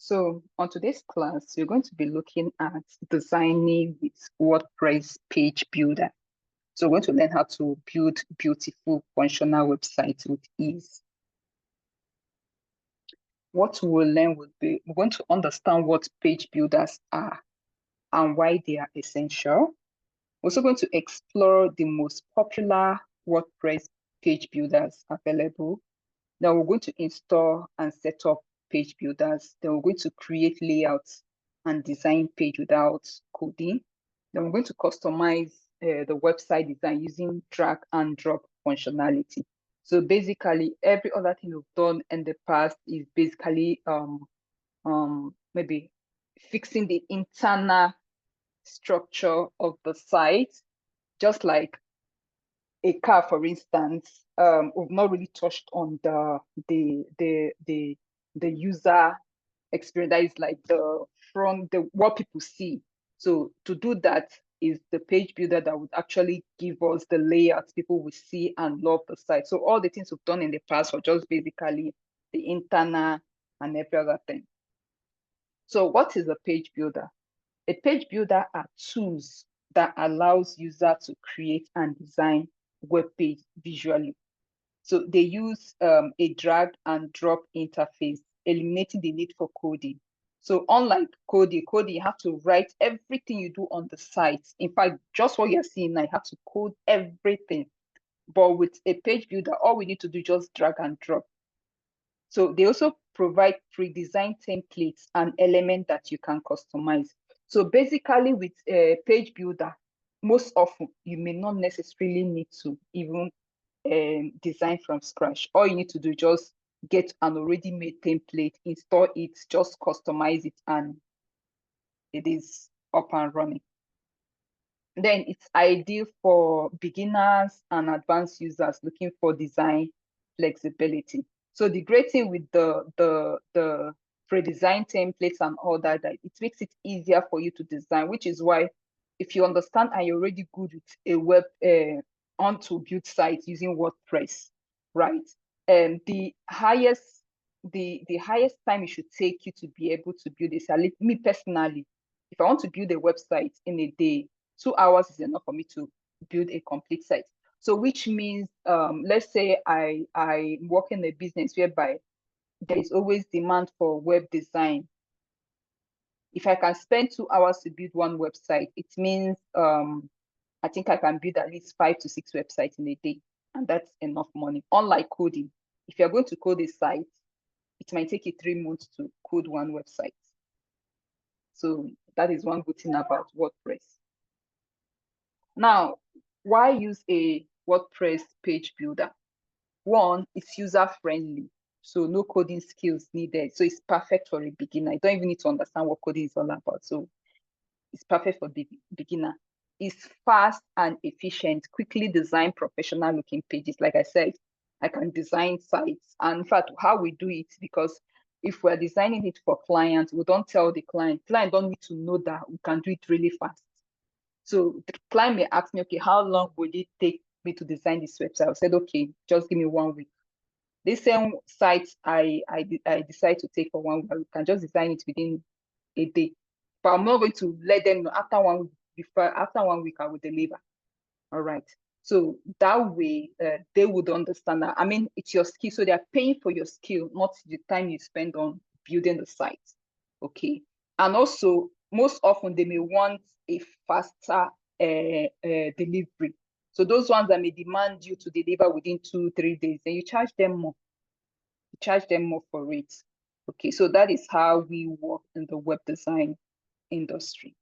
So on today's class, you're going to be looking at designing with WordPress page builder. So we're going to learn how to build beautiful functional websites with ease. What we'll learn would be, we're going to understand what page builders are and why they are essential. We're also going to explore the most popular WordPress page builders available. Then we're going to install and set up page builders. Then we're going to create layouts and design page without coding. Then we're going to customize the website design using drag and drop functionality. So basically, every other thing we've done in the past is basically maybe fixing the internal structure of the site, just like a car, for instance. We've not really touched on the user experience. That is like the what people see. So to do that is the page builder that would actually give us the layouts people will see and love the site. So all the things we've done in the past are just basically the internal and every other thing. So what is a page builder? A page builder are tools that allows user to create and design web page visually. So they use a drag and drop interface, eliminating the need for coding. So unlike coding, you have to write everything you do on the site. In fact, just what you're seeing now, you have to code everything. But with a page builder, all we need to do is just drag and drop. So they also provide pre-designed templates and elements that you can customize. So basically with a page builder, most often you may not necessarily need to even design from scratch. All you need to do is just get an already made template, install it, just customize it, and it is up and running. Then it's ideal for beginners and advanced users looking for design flexibility. So the great thing with the pre-designed templates and all that, it makes it easier for you to design, which is why if you understand and you're already good with a web onto build site using WordPress, right? The highest time it should take you to be able to build this. Me personally, if I want to build a website in a day, 2 hours is enough for me to build a complete site. So which means, let's say I work in a business whereby there is always demand for web design. If I can spend 2 hours to build one website, it means I think I can build at least 5 to 6 websites in a day, and that's enough money. Unlike coding, if you're going to code a site, it might take you 3 months to code one website. So that is one good thing about WordPress. Now, why use a WordPress page builder? One, it's user-friendly, so no coding skills needed. So it's perfect for a beginner. You don't even need to understand what coding is all about. So it's perfect for the beginner. It's fast and efficient, quickly design professional-looking pages. Like I said, I can design sites. And in fact, how we do it, because if we're designing it for clients, we don't tell the client don't need to know that we can do it really fast. So the client may ask me, okay, how long would it take me to design this website? I said, okay, just give me 1 week. This same site I decide to take for 1 week, I can just design it within a day. But I'm not going to let them know after 1 week, after 1 week I will deliver. All right. So that way they would understand that. I mean, it's your skill. So they're paying for your skill, not the time you spend on building the site. Okay. And also, most often they may want a faster delivery. So those ones that may demand you to deliver within 2-3 days, then you charge them more. You charge them more for it. Okay, so that is how we work in the web design industry.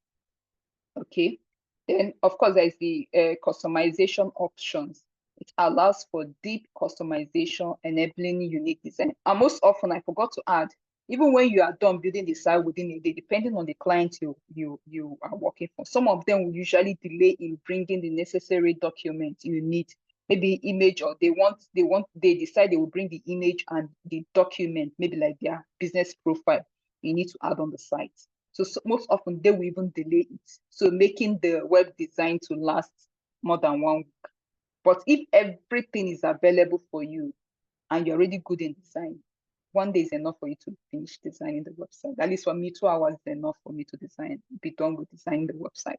Okay, then of course there's the customization options. It allows for deep customization, enabling unique design. And most often, I forgot to add, even when you are done building the site within a day, depending on the client you are working for, some of them will usually delay in bringing the necessary documents you need. Maybe image, or they decide they will bring the image and the document, maybe like their business profile, you need to add on the site. So most often they will even delay it. So making the web design to last more than 1 week. But if everything is available for you and you're already good in design, 1 day is enough for you to finish designing the website. At least for me, 2 hours is enough for me to be done with designing the website.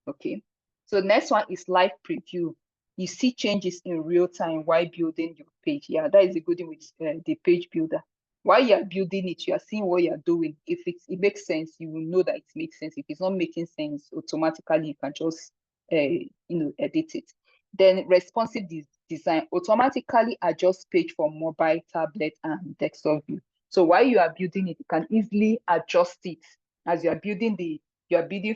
Okay. So next one is live preview. You see changes in real time while building your page. Yeah, that is a good thing with the page builder. While you're building it, you are seeing what you're doing. If it makes sense, you will know that it makes sense. If it's not making sense, automatically you can just edit it. Then responsive design automatically adjusts page for mobile, tablet, and desktop view. So while you are building it, you can easily adjust it as you are building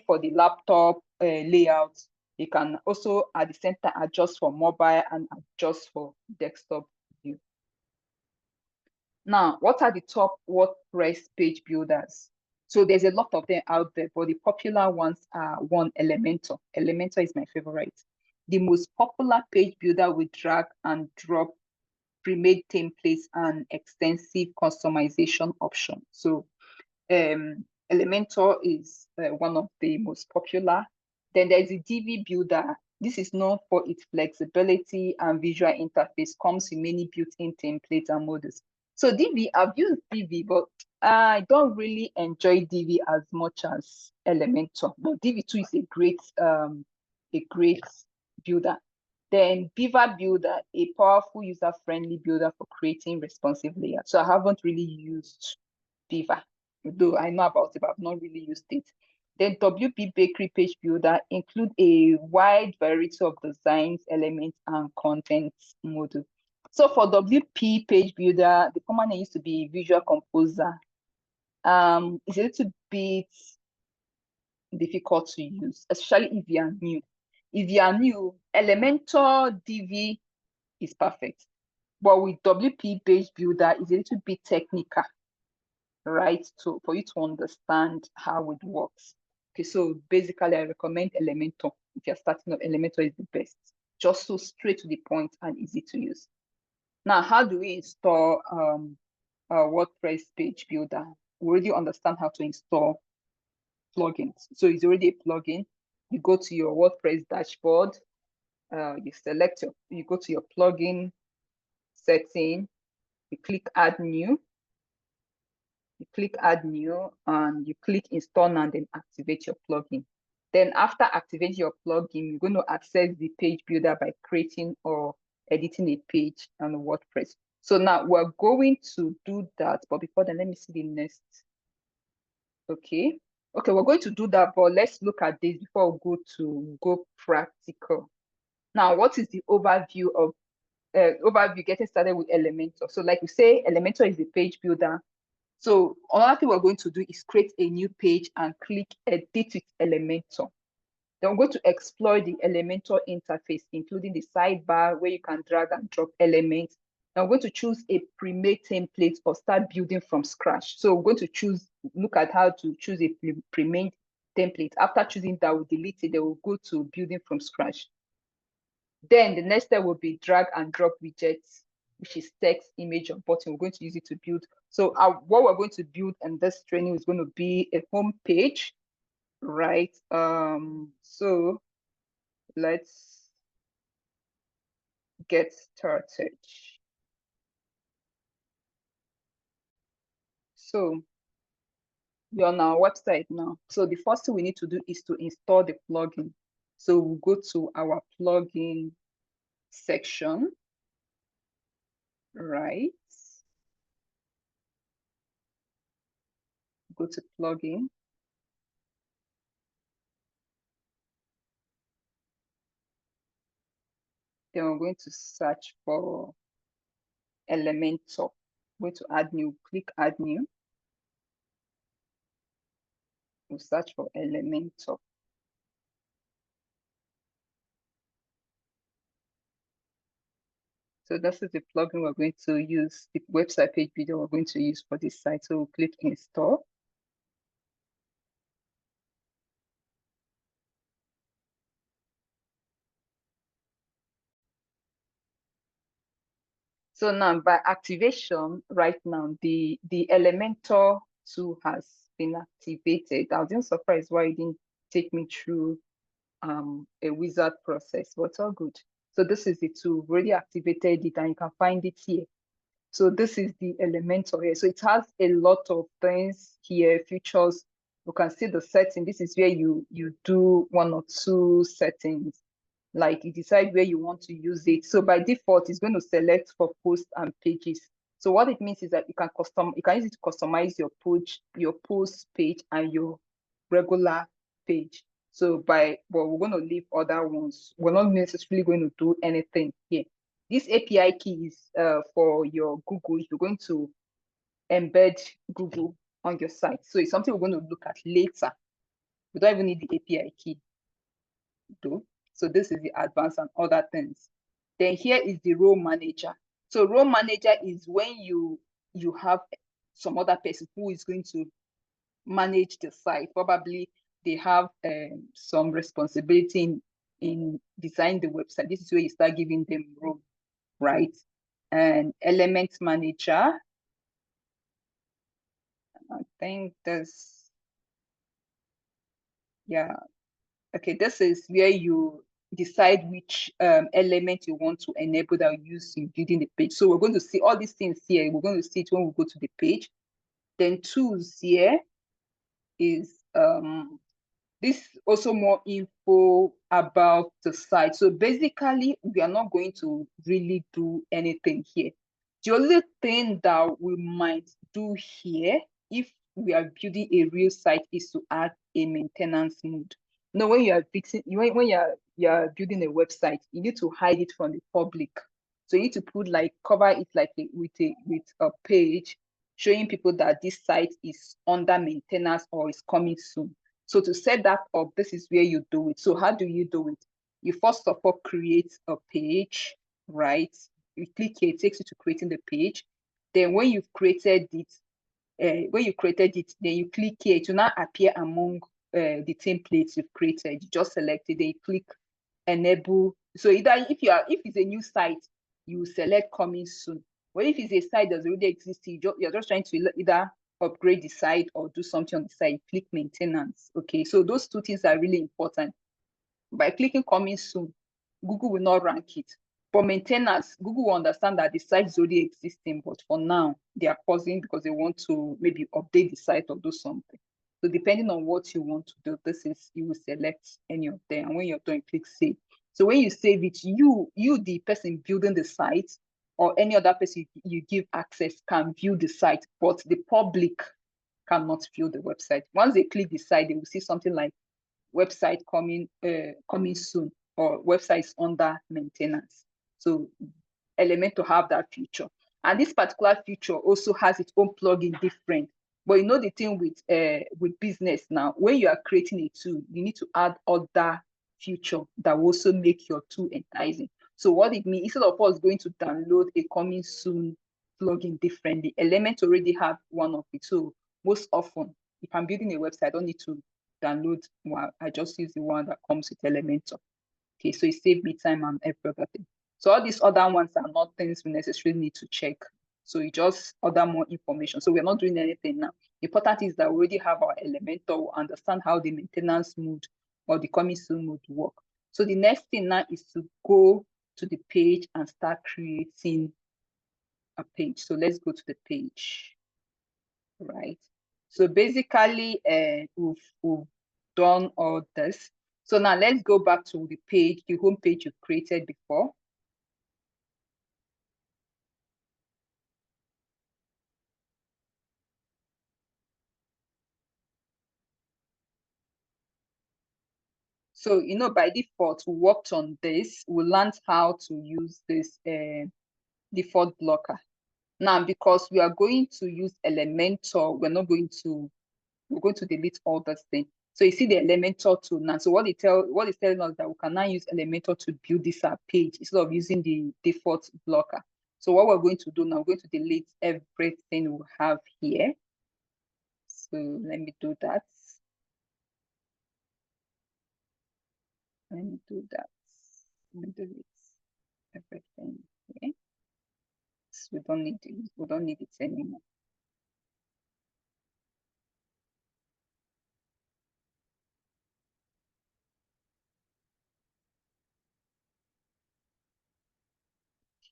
for the laptop layout. You can also at the same time adjust for mobile and adjust for desktop view. Now, what are the top WordPress page builders? So there's a lot of them out there, but the popular ones are one, Elementor. Elementor is my favorite. The most popular page builder with drag and drop pre-made templates and extensive customization options. So Elementor is one of the most popular. Then there's a Divi builder. This is known for its flexibility and visual interface, comes with many built-in templates and models. So Divi, I've used Divi, but I don't really enjoy Divi as much as Elementor. But Divi 2 is a great builder. Then Beaver Builder, a powerful user-friendly builder for creating responsive layouts. So I haven't really used Beaver, though I know about it, but I've not really used it. Then WP Bakery Page Builder include a wide variety of designs, elements, and content module. So for WP Page Builder, the command name used to be Visual Composer. It's a little bit difficult to use, especially if you are new. If you are new, Elementor Divi is perfect. But with WP Page Builder, it's a little bit technical, right? So for you to understand how it works. Okay, so basically I recommend Elementor. If you're starting up, Elementor is the best. Just so straight to the point and easy to use. Now, how do we install a WordPress page builder? We already understand how to install plugins. So it's already a plugin. You go to your WordPress dashboard, you go to your plugin setting, you click add new, and you click install now, and then activate your plugin. Then after activating your plugin, you're going to access the page builder by creating or editing a page on WordPress. So now we're going to do that, but before then, let me see the next. Okay, we're going to do that, but let's look at this before we go practical. Now, what is the overview of getting started with Elementor? So like we say, Elementor is the page builder. So another thing we're going to do is create a new page and click edit with Elementor. Then we're going to explore the Elementor interface, including the sidebar where you can drag and drop elements. Now we're going to choose a pre-made template or start building from scratch. So we're going to look at how to choose a pre-made template. After choosing that, we'll delete it. Then we'll go to building from scratch. Then the next step will be drag and drop widgets, which is text, image, or button. We're going to use it to build. So what we're going to build in this training is going to be a home page, right? So let's get started. So we're on our website now. So the first thing we need to do is to install the plugin. So we'll go to our plugin section, right? Go to plugin. Then we're going to search for Elementor. I'm going to add new, click add new. We'll search for Elementor. So this is the plugin we're going to use, the website page builder we're going to use for this site. So we'll click install. So now by activation, right now, the Elementor 2 has been activated. I was just surprised why it didn't take me through a wizard process, but it's all good. So this is the tool, already activated it, and you can find it here. So this is the Elementor here. So it has a lot of things here, features. You can see the setting. This is where you do one or two settings, like you decide where you want to use it. So by default, it's going to select for posts and pages. So what it means is that you can use it to customize your post page and your regular page. So we're going to leave other ones. We're not necessarily going to do anything here. This API key is for your Google. If you're going to embed Google on your site. So it's something we're going to look at later. We don't even need the API key though. So this is the advanced and other things. Then here is the role manager. So role manager is when you have some other person who is going to manage the site. Probably they have some responsibility in designing the website. This is where you start giving them role, right? And element manager, I think this, yeah, okay, this is where you decide which element you want to enable that you use in building the page. So we're going to see all these things here. We're going to see it when we go to the page. Then tools here is this also more info about the site. So basically, we are not going to really do anything here. The only thing that we might do here, if we are building a real site, is to add a maintenance mode. Now, when you are fixing, when you're building a website, you need to hide it from the public. So you need to put cover it with a page showing people that this site is under maintenance or is coming soon. So to set that up, this is where you do it. So how do you do it? You first of all create a page, right? You click here, it takes you to creating the page. Then when you've created it, then you click here to now appear among the templates you've created. You just select it, then you click enable. So either if it's a new site, you select coming soon. But if it's a site that's already existing, you're just trying to either upgrade the site or do something on the site, click maintenance. Okay, so those two things are really important. By clicking coming soon, Google will not rank it. For maintenance, Google will understand that the site is already existing, but for now, they are pausing because they want to maybe update the site or do something. So depending on what you want to do, you will select any of them. And when you're done, click save. So when you save it, you the person building the site or any other person you give access can view the site, but the public cannot view the website. Once they click the site, they will see something like website coming soon or websites under maintenance. So Elementor have that feature. And this particular feature also has its own plugin different. But you know the thing with business now, when you are creating a tool, you need to add other feature that will also make your tool enticing. So what it means, instead of us going to download a coming soon plugin differently, Element already have one of it. So most often, if I'm building a website, I don't need to download one. I just use the one that comes with Elementor. Okay, so it saved me time and every other thing. So all these other ones are not things we necessarily need to check. So you just order more information. So we're not doing anything now. The important is that we already have our Elementor, we understand how the maintenance mode or the coming soon mode work. So the next thing now is to go to the page and start creating a page. So let's go to the page, right? So basically, we've done all this. So now let's go back to the page, the home page you've created before. So, by default, we worked on this. We learned how to use this default blocker. Now, because we are going to use Elementor, we're going to delete all this thing. So you see the Elementor tool now. So what it's telling us that we can now use Elementor to build this page instead of using the default blocker. So what we're going to do now, we're going to delete everything we have here. So let me do that. Let me do that. Let me delete everything here. So we don't need it anymore.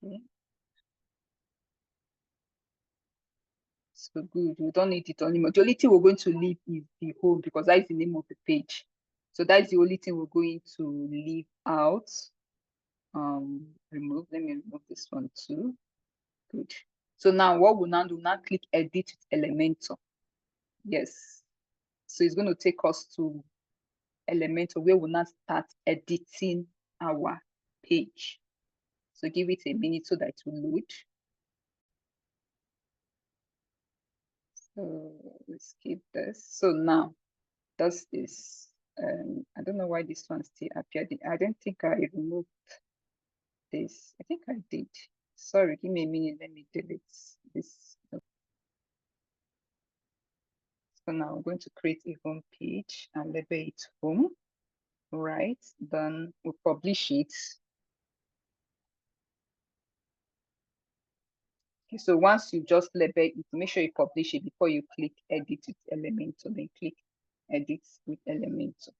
Okay. So good, we don't need it anymore. The only thing we're going to leave is the home because that is the name of the page. So that's the only thing we're going to leave out. Remove, let me remove this one too. Good. So now what we'll now do, now click edit with Elementor. Yes. So it's going to take us to Elementor where we'll now start editing our page. So give it a minute so that it will load. So let's skip this. So now does this. I don't know why this one still appeared. I don't think I removed this. I think I did. Sorry, give me a minute. Let me delete this. So now I'm going to create a home page and label it home. Right, then we'll publish it. Okay, so once you just label it, make sure you publish it before you click edit with Elementor. Then click edit with Elementor.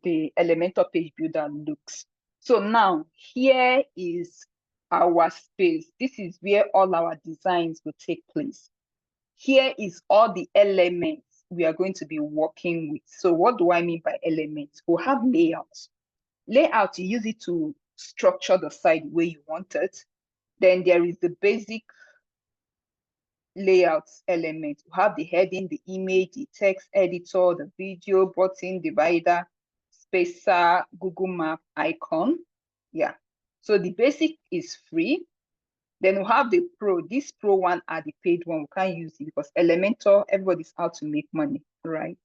The Elementor page builder looks. So now here is our space. This is where all our designs will take place. Here is all the elements we are going to be working with. So what do I mean by elements? We'll have layouts. Layout, you use it to structure the site where you want it. Then there is the basic layout element. You have the heading, the image, the text editor, the video, button, divider, spacer, Google Map icon. Yeah. So the basic is free. Then we have the pro. This pro one are the paid one. We can't use it because Elementor, everybody's out to make money, right?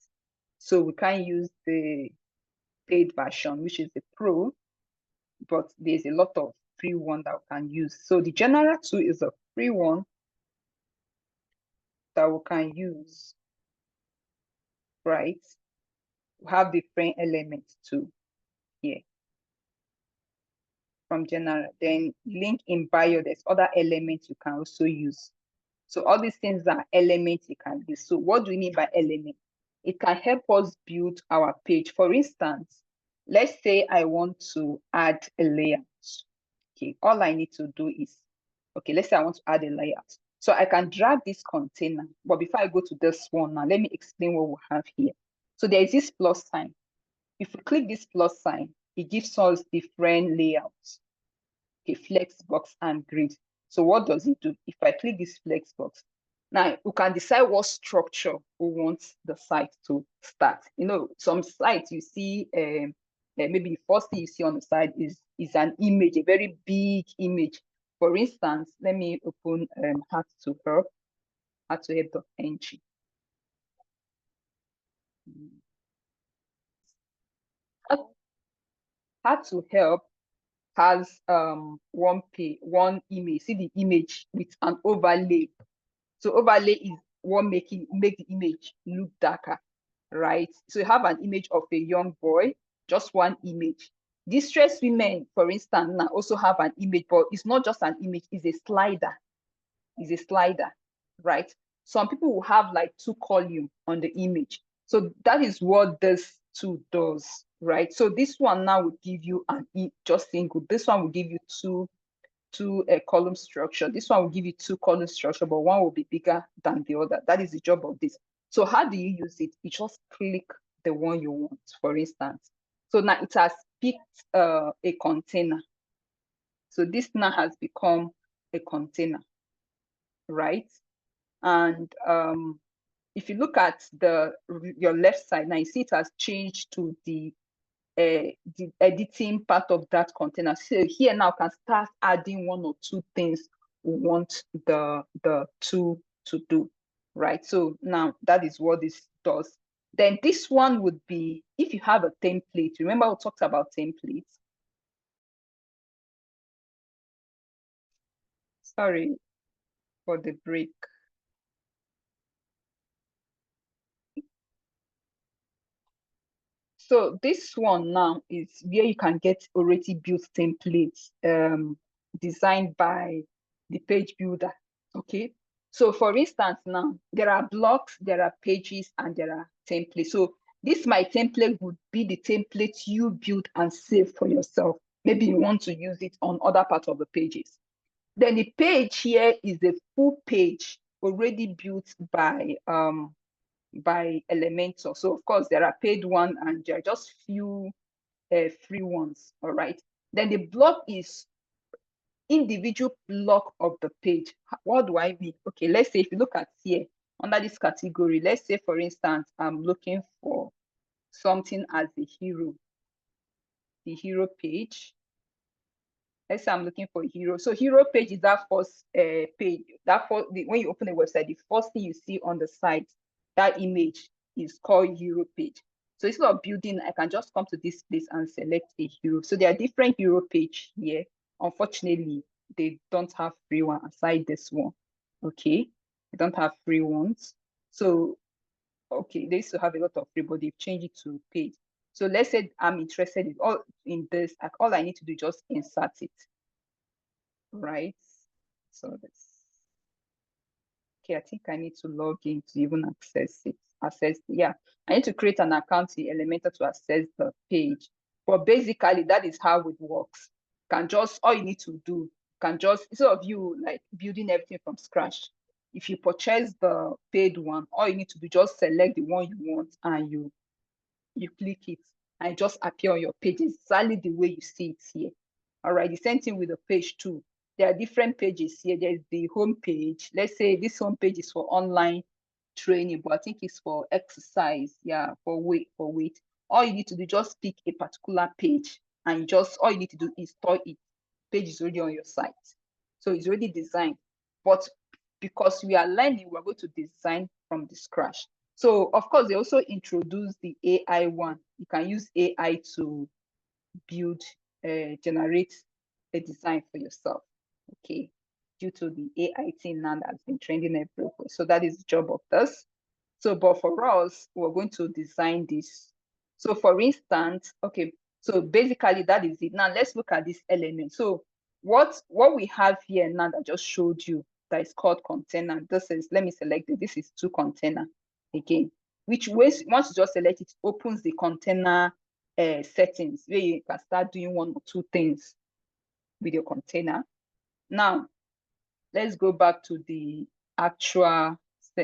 So we can't use the paid version, which is the pro, but there's a lot of free one that we can use. So the general tool is a free one that we can use, right? We have different elements too here from general. Then link in bio, there's other elements you can also use. So all these things are elements you can use. So what do we mean by element? It can help us build our page. For instance, let's say I want to add a layout. Okay, all I need to do is, okay, let's say I want to add a layout. So I can drag this container, but before I go to this one now, let me explain what we have here. So there is this plus sign. If we click this plus sign, it gives us different layouts. Okay, flexbox and grid. So what does it do? If I click this flexbox, now we can decide what structure we want the site to start. You know, some sites you see, maybe the first thing you see on the side is an image, a very big image. For instance, let me open How to Help.ng. How to Help has one image. See the image with an overlay. So overlay is what make the image look darker, right? So you have an image of a young boy, just one image. Distressed women, for instance, now also have an image, but it's not just an image, it's a slider. It's a slider, right? Some people will have like 2 columns on the image. So that is what this tool does, right? So this one now will give you just single. This one will give you two column structure. This one will give you 2 column structure, but one will be bigger than the other. That is the job of this. So how do you use it? You just click the one you want, for instance. So now it has picked a container. So this now has become a container, right? And if you look at your left side, now you see it has changed to the editing part of that container. So here now can start adding 1 or 2 things we want the tool to do, right? So now that is what this does. Then this one would be, if you have a template, remember we talked about templates. Sorry for the break. So this one now is where you can get already built templates designed by the page builder. Okay. So for instance, now there are blocks, there are pages, and there are templates. So this my template would be the template you build and save for yourself. maybe you want to use it on other parts of the pages. Then the page here is the full page already built by Elementor. So of course there are paid one and there are just few free ones. All right. Then the block is individual block of the page. What do I mean? Okay, let's say if you look at here under this category, let's say for instance, I'm looking for something as the hero page. Let's say I'm looking for hero. So hero page is that first page. When you open the website, the first thing you see on the site, that image is called hero page. So instead of building, I can just come to this place and select a hero. So there are different hero page here. Unfortunately, they don't have free one aside this one. Okay, they don't have free ones. So okay, they used to have a lot of free, but they've changed it to paid. So let's say I'm interested in this. Like all I need to do is just insert it, right? So that's okay. I think I need to log in to even access it. Yeah, I need to create an account in Elementor to access the page. But basically, that is how it works. All you need to do instead of you like building everything from scratch. If you purchase the paid one, all you need to do just select the one you want and you click it and it just appear on your page exactly the way you see it here. All right, the same thing with the page too. There are different pages here. There's the home page. Let's say this home page is for online training, but I think it's for exercise. Yeah, for weight. All you need to do just pick a particular page and all you need to do is store it. Page is already on your site. So it's already designed. But because we are learning, we're going to design from the scratch. So of course, they also introduced the AI one. You can use AI to build, generate a design for yourself. Okay, due to the AI thing now that's been trending everywhere. So that is the job of this. So, but for us, we're going to design this. So for instance, okay, so basically that is it. Now let's look at this element. So what we have here now that I just showed you that is called container. This is, let me select it. This is two container again, which once you just select it, opens the container settings where you can start doing one or two things with your container. Now, let's go back to the actual.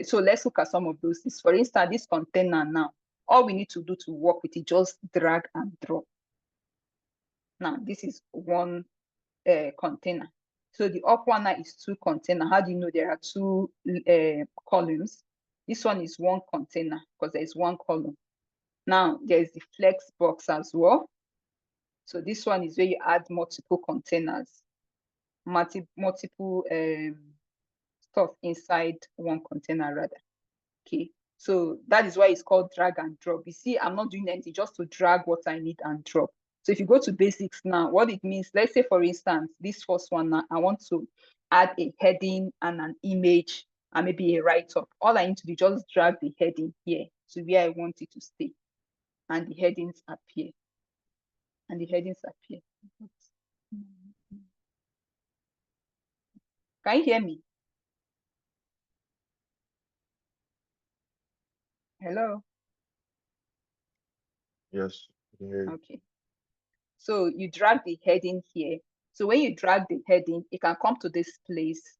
So let's look at some of those things. For instance, this container now, all we need to do to work with it, just drag and drop. Now, this is one container. So the up one now is two container. How do you know there are two columns? This one is one container because there is one column. Now, there's the flex box as well. So this one is where you add multiple containers, multiple stuff inside one container rather. Okay, so that is why it's called drag and drop. You see, I'm not doing anything, just to drag what I need and drop. So if you go to basics now, what it means, let's say for instance, this first one now, I want to add a heading and an image and maybe a write-up. All I need to do is just drag the heading here to where I want it to stay. And the headings appear. Can you hear me? Hello? Yes. Okay. So you drag the heading here. So when you drag the heading, it can come to this place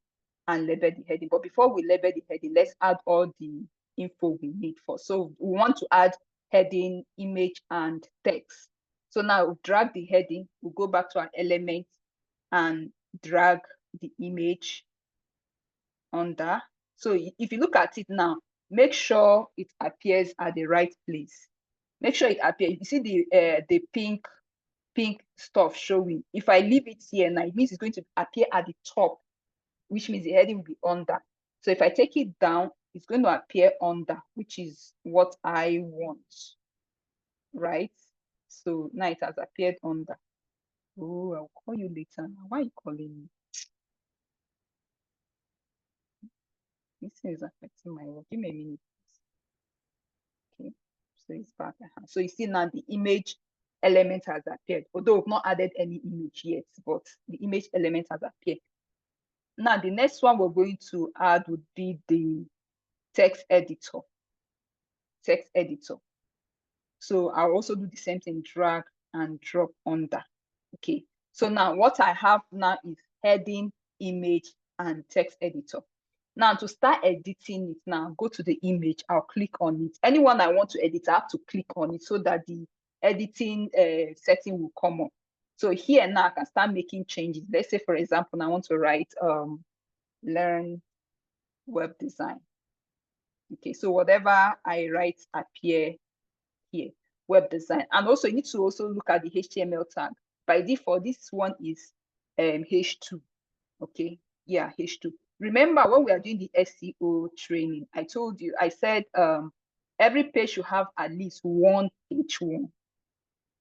and label the heading. But before we label the heading, let's add all the info we need for. So we want to add heading, image, and text. So now we'll drag the heading, we'll go back to our element and drag the image under. So if you look at it now, make sure it appears at the right place. Make sure it appears. You see the pink stuff showing. If I leave it here now, it means it's going to appear at the top, which means the heading will be under. So if I take it down, it's going to appear under, which is what I want, right? So now it has appeared under. Oh, I'll call you later. Why are you calling me? This is affecting my work. Give me a minute. Okay, so it's back. So you see now the image element has appeared, although we've not added any image yet, but the image element has appeared. Now, the next one we're going to add would be the text editor. So I'll also do the same thing, drag and drop under. Okay, So now what I have now is heading, image, and text editor. Now to start editing it now, go to the image, I'll click on it. Anyone I want to edit, I have to click on it so that the editing setting will come up. So here now I can start making changes. Let's say, for example, I want to write learn web design. Okay, so whatever I write appear here, web design. And also you need to also look at the HTML tag. By default, this one is H2. Okay, yeah, H2. Remember when we are doing the SEO training, I told you, I said every page should have at least one H1.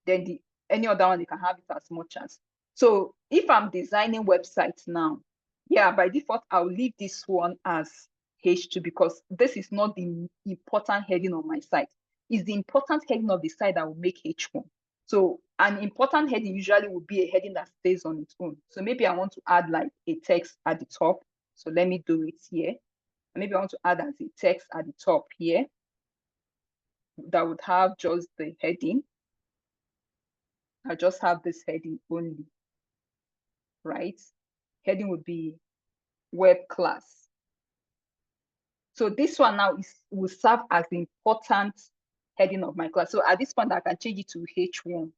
Then any other one, you can have it as much as. So if I'm designing websites now, yeah, by default, I'll leave this one as H2 because this is not the important heading on my site. It's the important heading of the site that will make H1. So an important heading usually will be a heading that stays on its own. So maybe I want to add like a text at the top. So let me do it here. Maybe I want to add as a text at the top here that would have just the heading. I just have this heading only, right? Heading would be web class. So this one now will serve as the important heading of my class. So at this point, I can change it to H1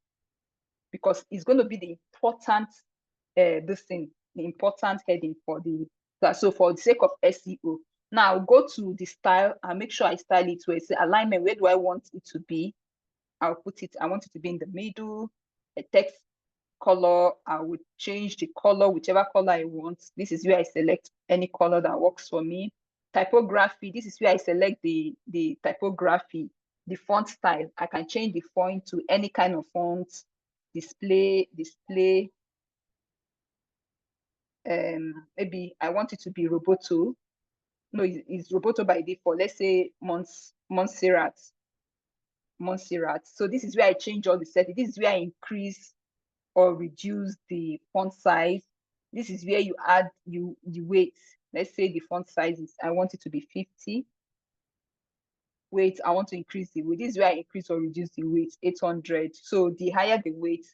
because it's going to be the important the important heading for the class. So for the sake of SEO, now I'll go to the style and make sure I style it where it's alignment. Where do I want it to be? I'll put it. I want it to be in the middle. A text color, I would change the color, whichever color I want. This is where I select any color that works for me. Typography, this is where I select the typography. The font style, I can change the font to any kind of font. Display, maybe I want it to be Roboto. No, it's Roboto by default. Let's say Montserrat. So this is where I change all the settings. This is where I increase or reduce the font size. This is where you add the weight. Let's say the font size is, I want it to be 50. Weight, I want to increase the weight. This is where I increase or reduce the weight, 800. So the higher the weight,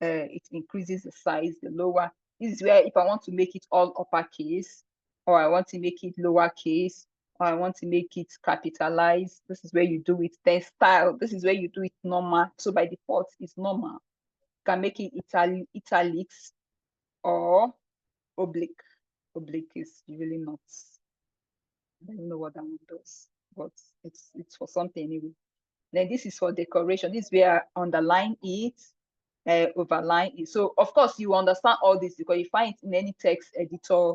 it increases the size. The lower, this is where if I want to make it all uppercase, or I want to make it lowercase, or I want to make it capitalized, this is where you do it. Then style, this is where you do it normal. So by default, it's normal. Can make it italics or oblique. Oblique is really not. I don't know what that one does, but it's for something anyway. Then this is for decoration. This is where I underline it, overline it. So of course you understand all this because you find it in any text editor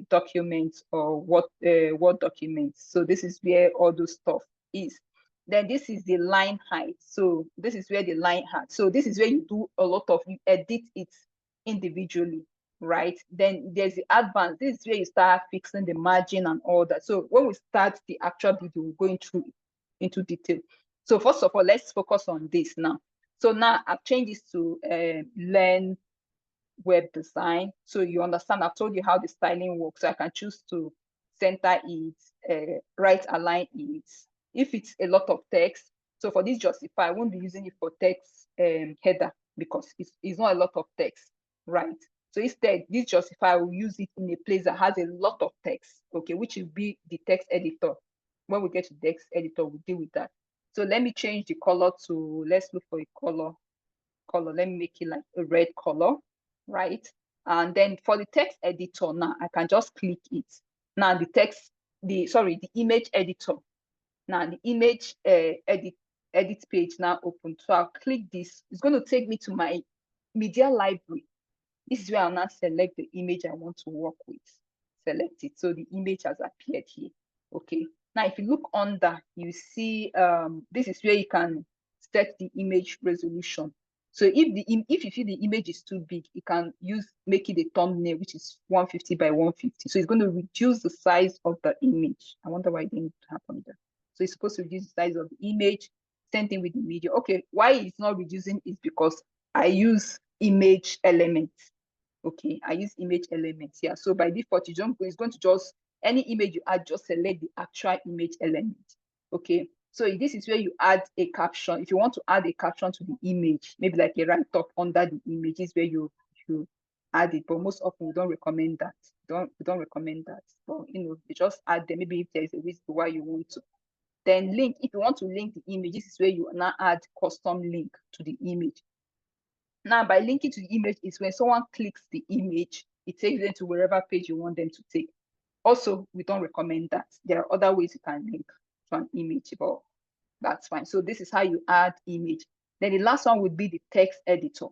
document or what documents. So this is where all those stuff is. Then this is the line height. So this is where the line height. So this is where you do a lot of, you edit it individually, right? Then there's the advanced. This is where you start fixing the margin and all that. So when we start the actual video, we're going through into detail. So first of all, let's focus on this now. So now I've changed this to learn web design. So you understand, I've told you how the styling works. So I can choose to center it, right align it. If it's a lot of text, so for this justify, I won't be using it for text header because it's not a lot of text, right? So instead, this justify, I will use it in a place that has a lot of text, okay, which will be the text editor. When we get to text editor, we'll deal with that. So let me change the color to, let's look for a color. Let me make it like a red color, right? And then for the text editor now, I can just click it. Now the image editor. Now the image edit page now open. So I'll click this. It's going to take me to my media library. This is where I'll now select the image I want to work with. Select it. So the image has appeared here. Okay. Now, if you look under, you see this is where you can set the image resolution. So if you feel the image is too big, you can make it a thumbnail, which is 150 by 150. So it's going to reduce the size of the image. I wonder why it didn't happen there. So it's supposed to reduce the size of the image. Same thing with the video. Okay, why it's not reducing is because I use image elements. Okay, I use image elements here. So by default, it's going to just, any image you add, just select the actual image element. Okay, So this is where you add a caption. If you want to add a caption to the image, maybe like a write-up under the image, is where you add it. But most often we don't recommend that. We don't recommend that. But you just add them. Maybe if there is a reason why you want to. Then link. If you want to link the image, this is where you now add custom link to the image. Now, by linking to the image is when someone clicks the image, it takes them to wherever page you want them to take. Also, we don't recommend that. There are other ways you can link to an image, but that's fine. So this is how you add image. Then the last one would be the text editor.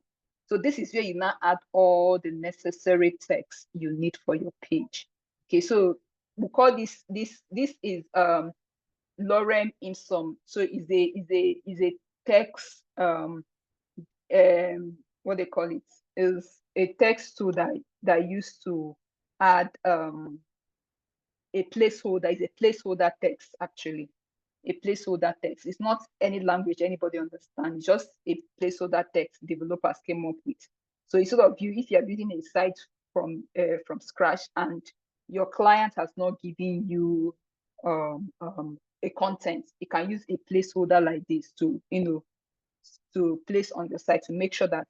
So this is where you now add all the necessary text you need for your page. Okay, so we call this is Lorem Ipsum. So is a text what they call it is a text tool that used to add a placeholder. Is a placeholder text, actually. A placeholder text. It's not any language anybody understands. It's just a placeholder text developers came up with. So instead of if you're building a site from scratch and your client has not given you a content, you can use a placeholder like this to to place on your site to make sure that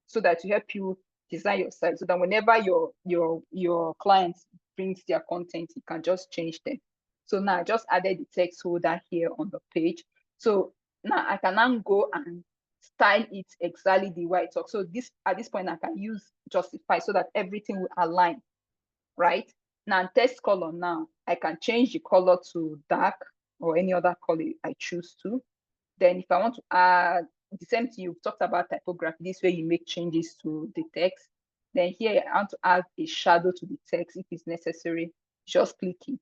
so that to help you design your site, so that whenever your client brings their content, you can just change them. So now I just added the text holder here on the page. So now I can now go and style it exactly the way I talk. So at this point I can use justify so that everything will align, right? Now text color, now I can change the color to dark or any other color I choose to. Then if I want to add the same thing, you've talked about typography, this way you make changes to the text. Then here I want to add a shadow to the text if it's necessary, just click it.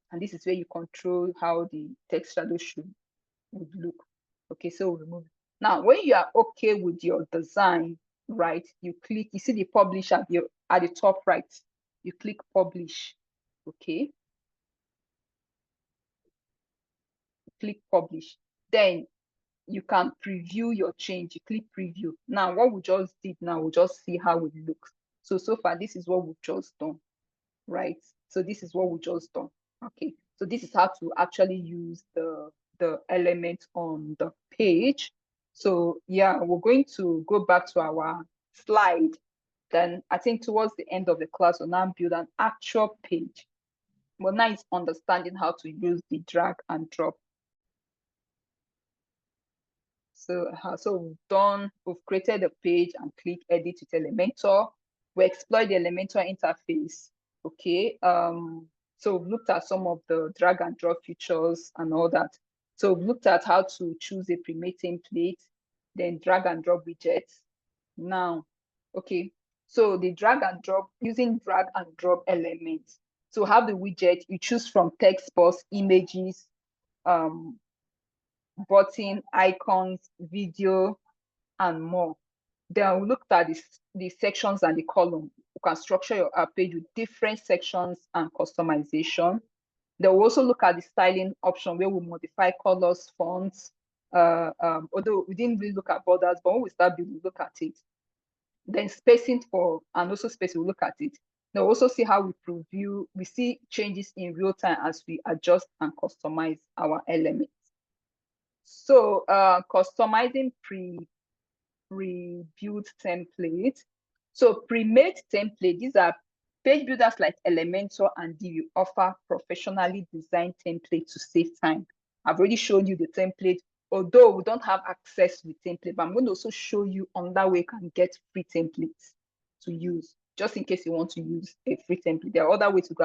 And this is where you control how the text shadow would look. Okay, so we'll remove it. Now, when you are okay with your design, right, you see the publish at the top right. You click publish. Okay. Click publish. Then you can preview your change. You click preview. Now, what we just did now, we'll just see how it looks. So far, this is what we've just done, right? So this is what we just done. Okay. So this is how to actually use the element on the page. So yeah, we're going to go back to our slide. Then I think towards the end of the class, we'll now build an actual page. But now it's understanding how to use the drag and drop. So we've created a page and click edit with Elementor. We exploit the Elementor interface. Okay. So we've looked at some of the drag and drop features and all that. So we've looked at how to choose a pre-made template, then drag and drop widgets. Now, okay. So the drag and drop, using drag and drop elements. So have the widget, you choose from text box, images, button, icons, video, and more. Then we looked at the sections and the column. You can structure your page with different sections and customization. Then we'll also look at the styling option where we modify colors, fonts. Although we didn't really look at borders, but when we start building, look at it. Then spacing and also spacing, we'll look at it. Then we'll also see how we preview. We see changes in real time as we adjust and customize our elements. So customizing pre-built template. So pre-made template, these are page builders like Elementor and Divi offer professionally designed templates to save time. I've already shown you the template, although we don't have access to the template, but I'm going to also show you on that way you can get free templates to use, just in case you want to use a free template. There are other ways to go